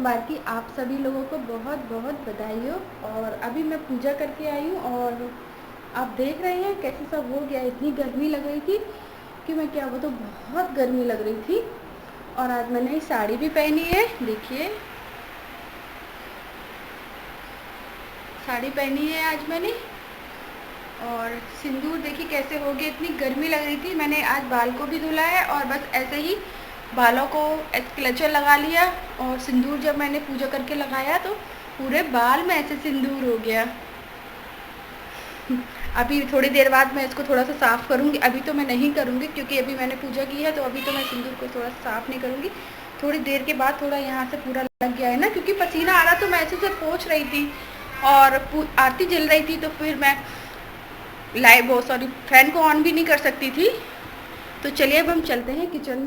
सोमवार की आप सभी लोगों को बहुत बहुत बधाई हो। और अभी मैं पूजा करके आई हूँ और आप देख रहे हैं कैसे सब हो गया। इतनी गर्मी लग रही थी कि मैं क्या बताऊँ, बहुत गर्मी लग रही थी। और आज मैंने साड़ी भी पहनी है, देखिए साड़ी पहनी है आज मैंने। और सिंदूर देखिए कैसे हो गया, इतनी गर्मी लग रही थी। मैंने आज बाल को भी धुला है और बस ऐसे ही बालों को क्लचर लगा लिया। और सिंदूर जब मैंने पूजा करके लगाया तो पूरे बाल में ऐसे सिंदूर हो गया। अभी थोड़ी देर बाद मैं इसको थोड़ा सा साफ़ करूँगी। अभी तो मैं नहीं करूँगी क्योंकि अभी मैंने पूजा की है, तो अभी तो मैं सिंदूर को थोड़ा सा साफ़ नहीं करूँगी। थोड़ी देर के बाद थोड़ा यहाँ से पूरा लग गया है ना, क्योंकि पसीना आ रहा तो मैं ऐसे से पोंछ रही थी और आरती जल रही थी, तो फिर मैं फैन को ऑन भी नहीं कर सकती थी। तो चलिए अब हम चलते हैं किचन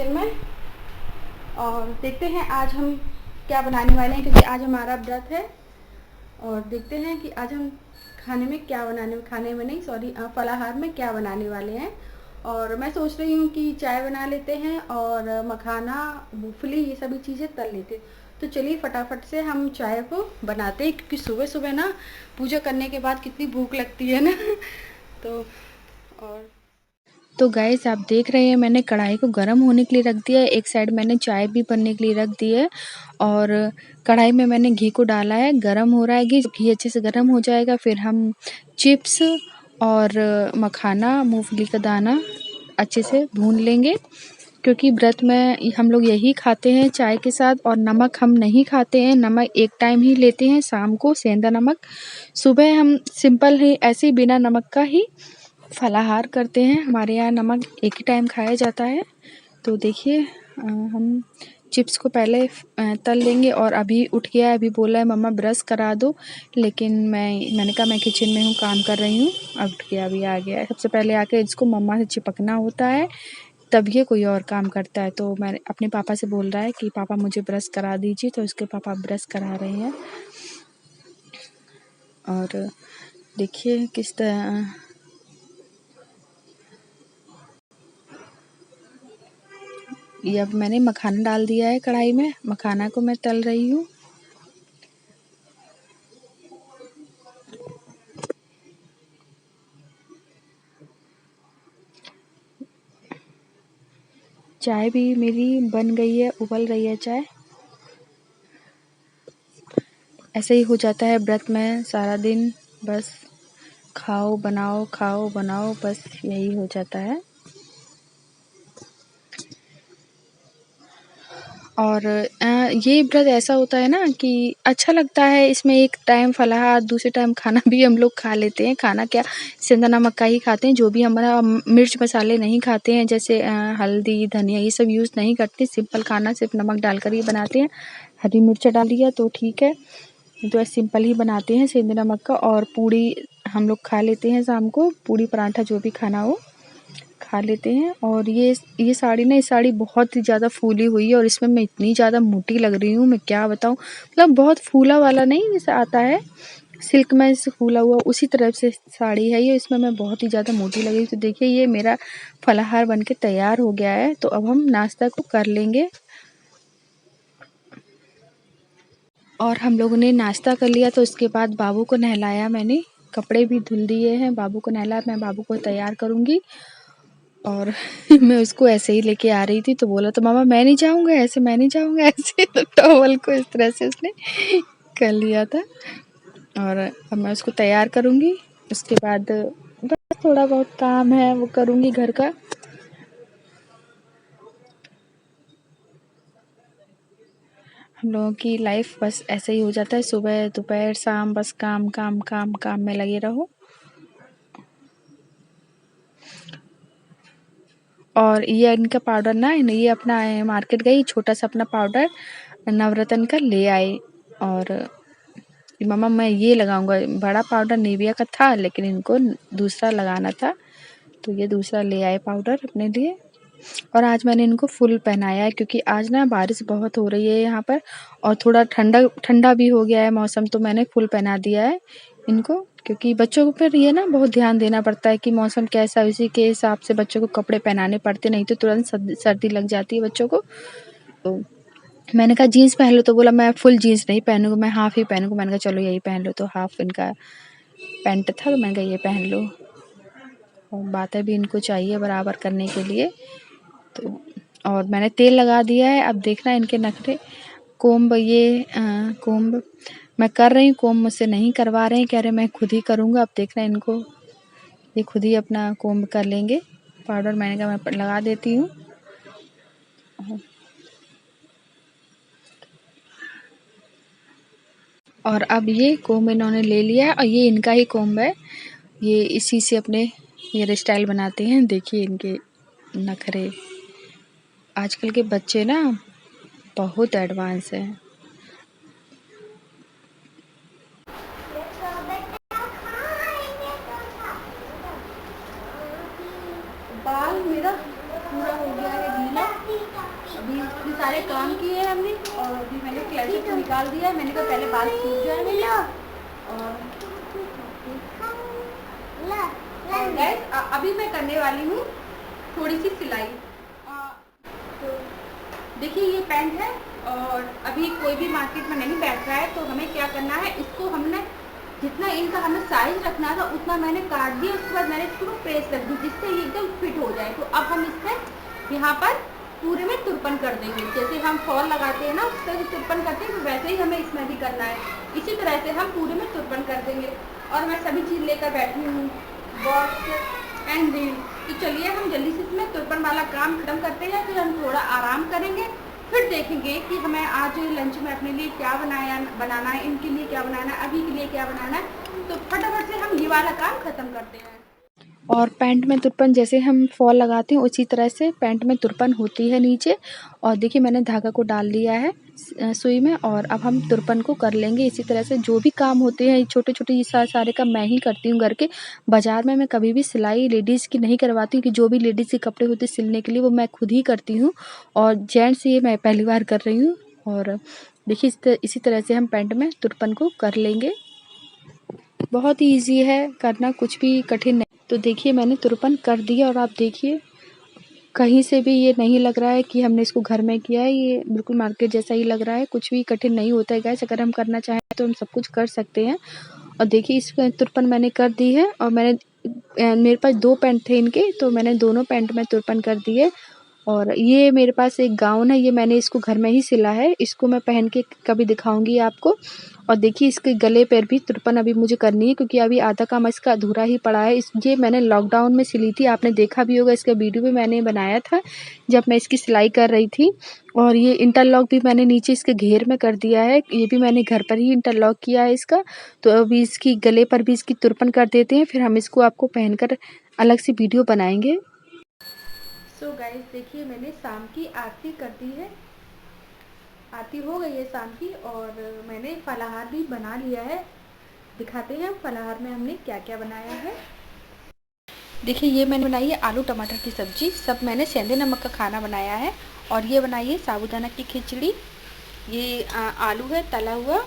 में। और देखते हैं आज हम क्या बनाने वाले हैं, क्योंकि आज हमारा व्रत है। और देखते हैं कि आज हम फलाहार में क्या बनाने वाले हैं। और मैं सोच रही हूँ कि चाय बना लेते हैं और मखाना, मूंगफली, ये सभी चीज़ें तल लेते हैं। तो चलिए फटाफट से हम चाय को बनाते हैं, क्योंकि सुबह सुबह ना पूजा करने के बाद कितनी भूख लगती है ना। तो गाइस आप देख रहे हैं मैंने कढ़ाई को गर्म होने के लिए रख दिया है। एक साइड मैंने चाय भी बनने के लिए रख दी है और कढ़ाई में मैंने घी को डाला है। गर्म हो रहा है घी अच्छे से गर्म हो जाएगा फिर हम चिप्स और मखाना, मूंगफली का दाना अच्छे से भून लेंगे, क्योंकि व्रत में हम लोग यही खाते हैं चाय के साथ। और नमक हम नहीं खाते हैं, नमक एक टाइम ही लेते हैं शाम को, सेंधा नमक। सुबह हम सिंपल ही ऐसे ही बिना नमक का ही फलाहार करते हैं। हमारे यहाँ नमक एक ही टाइम खाया जाता है। तो देखिए हम चिप्स को पहले तल लेंगे। और अभी उठ गया है, अभी बोला है मम्मा ब्रश करा दो, लेकिन मैंने कहा मैं किचन में हूँ, काम कर रही हूँ। अब उठ गया, अभी आ गया है। सबसे पहले आके इसको मम्मा से चिपकना होता है, तब ये कोई और काम करता है। तो मैं अपने पापा से बोल रहा है कि पापा मुझे ब्रश करा दीजिए, तो उसके पापा ब्रश करा रहे हैं। और देखिए किस तरह ये अब मैंने मखाना डाल दिया है कढ़ाई में, मखाना को मैं तल रही हूँ। चाय भी मेरी बन गई है, उबल रही है चाय। ऐसे ही हो जाता है व्रत में सारा दिन, बस खाओ बनाओ, बस यही हो जाता है। और ये व्रत ऐसा होता है ना कि अच्छा लगता है। इसमें एक टाइम फलाहार, दूसरे टाइम खाना भी हम लोग खा लेते हैं। खाना क्या, सेंधा नमक का ही खाते हैं। जो भी हमारा मिर्च मसाले नहीं खाते हैं, जैसे हल्दी, धनिया, ये सब यूज़ नहीं करते। सिंपल खाना सिर्फ नमक डालकर ही बनाते हैं। हरी मिर्च डाल दिया तो ठीक है, तो सिंपल ही बनाते हैं सेंधा नमक का। और पूड़ी हम लोग खा लेते हैं शाम को, पूड़ी पराठा जो भी खाना हो खा लेते हैं। और ये साड़ी ना, ये साड़ी बहुत ही ज़्यादा फूली हुई है और इसमें मैं इतनी ज़्यादा मोटी लग रही हूँ, मैं क्या बताऊँ। मतलब बहुत फूला वाला नहीं, जैसे आता है सिल्क में जैसे फूला हुआ, उसी तरह से साड़ी है ये। इसमें मैं बहुत ही ज़्यादा मोटी लग रही। तो देखिए ये मेरा फलाहार बन के तैयार हो गया है। तो अब हम नाश्ता को कर लेंगे। और हम लोगों ने नाश्ता कर लिया, तो उसके बाद बाबू को नहलाया मैंने, कपड़े भी धुल दिए हैं, बाबू को नहलाया। मैं बाबू को तैयार करूँगी और मैं उसको ऐसे ही लेके आ रही थी, तो बोला तो मामा मैं नहीं जाऊँगा ऐसे, मैं नहीं जाऊँगा ऐसे। तो टॉवल को इस तरह से उसने कर लिया था। और अब मैं उसको तैयार करूँगी, उसके बाद बस थोड़ा बहुत काम है वो करूँगी घर का। हम लोगों की लाइफ बस ऐसे ही हो जाता है, सुबह दोपहर शाम बस काम काम काम काम में लगे रहो। और ये इनका पाउडर ना, ये अपना मार्केट गई, छोटा सा अपना पाउडर नवरत्न का ले आए। और मम्मा मैं ये लगाऊंगा, बड़ा पाउडर निविया का था लेकिन इनको दूसरा लगाना था, तो ये दूसरा ले आए पाउडर अपने लिए। और आज मैंने इनको फुल पहनाया है, क्योंकि आज ना बारिश बहुत हो रही है यहाँ पर और थोड़ा ठंडा ठंडा भी हो गया है मौसम, तो मैंने फुल पहना दिया है इनको। क्योंकि बच्चों को फिर ये ना बहुत ध्यान देना पड़ता है कि मौसम कैसा है, उसी के हिसाब से बच्चों को कपड़े पहनाने पड़ते, नहीं तो तुरंत सर्दी लग जाती है बच्चों को। तो मैंने कहा जीन्स पहन लो, तो बोला मैं फुल जीन्स नहीं पहनूँगा, मैं हाफ़ ही पहनूँगा। मैंने कहा चलो यही पहन लो, तो हाफ़ इनका पैंट था, तो मैंने कहा ये पहन लो। और बातें भी इनको चाहिए बराबर करने के लिए। तो और मैंने तेल लगा दिया है, अब देखना इनके नखरे। कोम्ब कोम्ब मैं कर रही हूँ, कोम्ब मुझसे नहीं करवा रहे हैं, कह रहे मैं खुद ही करूँगा। अब देखना इनको, ये खुद ही अपना कोम्ब कर लेंगे। पाउडर मैंने कहा मैं लगा देती हूँ। और अब ये कोम्ब इन्होंने ले लिया है और ये इनका ही कोम्ब है। ये इसी से अपने हेयर स्टाइल बनाते हैं। देखिए इनके नखरे। आजकल के बच्चे ना बहुत एडवांस हैं। बाल मेरा पूरा हो गया है गीला। अभी इतने सारे काम किए हैं हमने और अभी मैंने क्लेचर को निकाल दिया है। मैंने कहा पहले बाल सूख जाए मेरे। और गाइस अभी मैं करने वाली हूँ थोड़ी सी सिलाई। तो देखिए ये पैंट है और अभी कोई भी मार्केट में नहीं बैठ रहा है, तो हमें क्या करना है, इसको हमने जितना इनका हमें साइज रखना था उतना मैंने काट दिया। उसके बाद मैंने इसको प्रेस कर दी जिससे ये एकदम फिट हो जाए। तो अब हम इसमें यहाँ पर पूरे में तुरपन कर देंगे। जैसे हम फॉल लगाते हैं ना उस तरह से तुरपन करते हैं, तो वैसे ही हमें इसमें भी करना है। इसी तरह से हम पूरे में तुरपन कर देंगे। और मैं सभी चीज़ लेकर बैठी हूँ, बॉक्स एंड रील। तो चलिए हम जल्दी से इसमें तुरपन वाला काम खत्म करते हैं, फिर हम थोड़ा आराम करेंगे, फिर देखेंगे कि हमें आज लंच में अपने लिए क्या बनाना है, इनके लिए क्या बनाना है, अभी के लिए क्या बनाना है। तो फटाफट से हम ये वाला काम खत्म करते हैं। और पैंट में तुरपन जैसे हम फॉल लगाते हैं उसी तरह से पैंट में तुरपन होती है नीचे। और देखिए मैंने धागा को डाल दिया है सुई में, और अब हम तुरपन को कर लेंगे इसी तरह से। जो भी काम होते हैं छोटे छोटे ये सारे काम मैं ही करती हूँ घर के। बाज़ार में मैं कभी भी सिलाई लेडीज़ की नहीं करवाती हूँ, कि जो भी लेडीज़ के कपड़े होते हैं सिलने के लिए वो मैं खुद ही करती हूँ। और जेंट्स ये मैं पहली बार कर रही हूँ। और देखिए इसी तरह से हम पैंट में तुरपन को कर लेंगे। बहुत ही ईजी है करना, कुछ भी कठिन नहीं। तो देखिए मैंने तुरपन कर दिया और आप देखिए कहीं से भी ये नहीं लग रहा है कि हमने इसको घर में किया है। ये बिल्कुल मार्केट जैसा ही लग रहा है, कुछ भी कठिन नहीं होता है गाइस। अगर हम करना चाहें तो हम सब कुछ कर सकते हैं। और देखिए इस तुरपन मैंने कर दी है। और मेरे पास 2 पैंट थे इनके, तो मैंने दोनों पैंट में तुरपन कर दी है। और ये मेरे पास एक गाउन है, ये मैंने इसको घर में ही सिला है। इसको मैं पहन के कभी दिखाऊंगी आपको। और देखिए इसके गले पर भी तुरपन अभी मुझे करनी है, क्योंकि अभी आधा काम इसका अधूरा ही पड़ा है। ये मैंने लॉकडाउन में सिली थी, आपने देखा भी होगा, इसका वीडियो भी मैंने बनाया था जब मैं इसकी सिलाई कर रही थी। और ये इंटरलॉक भी मैंने नीचे इसके घेर में कर दिया है, ये भी मैंने घर पर ही इंटरलॉक किया है इसका। तो अभी इसकी गले पर भी इसकी तुरपन कर देते हैं, फिर हम इसको आपको पहनकर अलग से वीडियो बनाएंगे। सो गाइस देखिए मैंने शाम की आरती कर दी है, आरती हो गई है शाम की। और मैंने फलाहार भी बना लिया है। दिखाते हैं फलाहार में हमने क्या क्या बनाया है। देखिए ये मैंने बनाई है आलू टमाटर की सब्जी, सब मैंने सेंधे नमक का खाना बनाया है। और ये बनाई है साबूदाना की खिचड़ी। ये आलू है तला हुआ।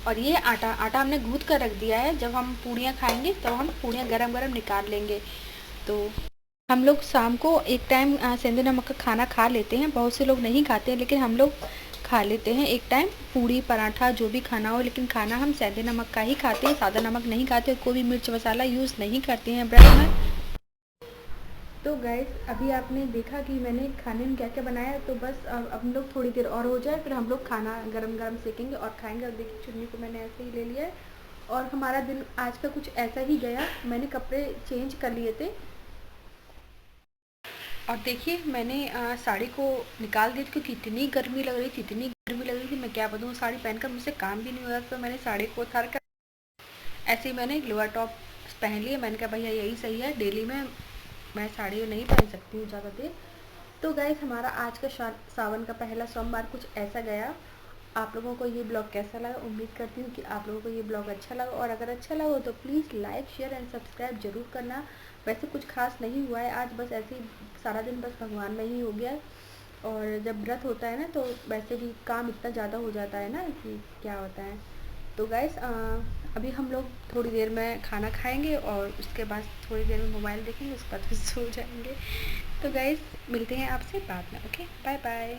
और ये आटा हमने गूँथ कर रख दिया है, जब हम पूड़ियाँ खाएंगे तो हम पूड़ियाँ गरम गरम निकाल लेंगे। तो हम लोग शाम को एक टाइम सेंधे नमक का खाना खा लेते हैं। बहुत से लोग नहीं खाते हैं, लेकिन हम लोग खा लेते हैं एक टाइम, पूड़ी पराठा जो भी खाना हो। लेकिन खाना हम सेंधे नमक का ही खाते हैं, सादा नमक नहीं खाते, कोई भी मिर्च मसाला यूज़ नहीं करते हैं ब्रेड में। तो गैस अभी आपने देखा कि मैंने खाने में क्या क्या बनाया। तो बस अब हम लोग थोड़ी देर और हो जाए, फिर हम लोग खाना गरम गरम सेकेंगे और खाएंगे। अब देखिए चुन्नी को मैंने ऐसे ही ले लिया है। और हमारा दिन आज का कुछ ऐसा ही गया। मैंने कपड़े चेंज कर लिए थे। और देखिए मैंने साड़ी को निकाल दी थी, क्योंकि इतनी गर्मी लग रही थी, मैं क्या बताऊँ। साड़ी पहनकर मुझसे काम भी नहीं हो रहा, तो मैंने साड़ी को उतार कर ऐसे ही मैंने लोअर टॉप पहन लिया। मैंने कहा भैया यही सही है, डेली में मैं साड़ी नहीं पहन सकती हूँ ज़्यादा देर। तो गाइस हमारा आज का सावन का पहला सोमवार कुछ ऐसा गया। आप लोगों को ये ब्लॉग कैसा लगा, उम्मीद करती हूँ कि आप लोगों को ये ब्लॉग अच्छा लगा। और अगर अच्छा लगा हो तो please like share and subscribe ज़रूर करना। वैसे कुछ खास नहीं हुआ है आज, बस ऐसे ही सारा दिन बस भगवान में ही हो गया। और जब व्रत होता है ना, तो वैसे भी काम इतना ज़्यादा हो जाता है ना कि क्या होता है। तो गाइस अभी हम लोग थोड़ी देर में खाना खाएंगे और उसके बाद थोड़ी देर में मोबाइल देखेंगे, उसके बाद फिर सो जाएंगे। तो गाइस मिलते हैं आपसे बाद में। Okay, bye bye.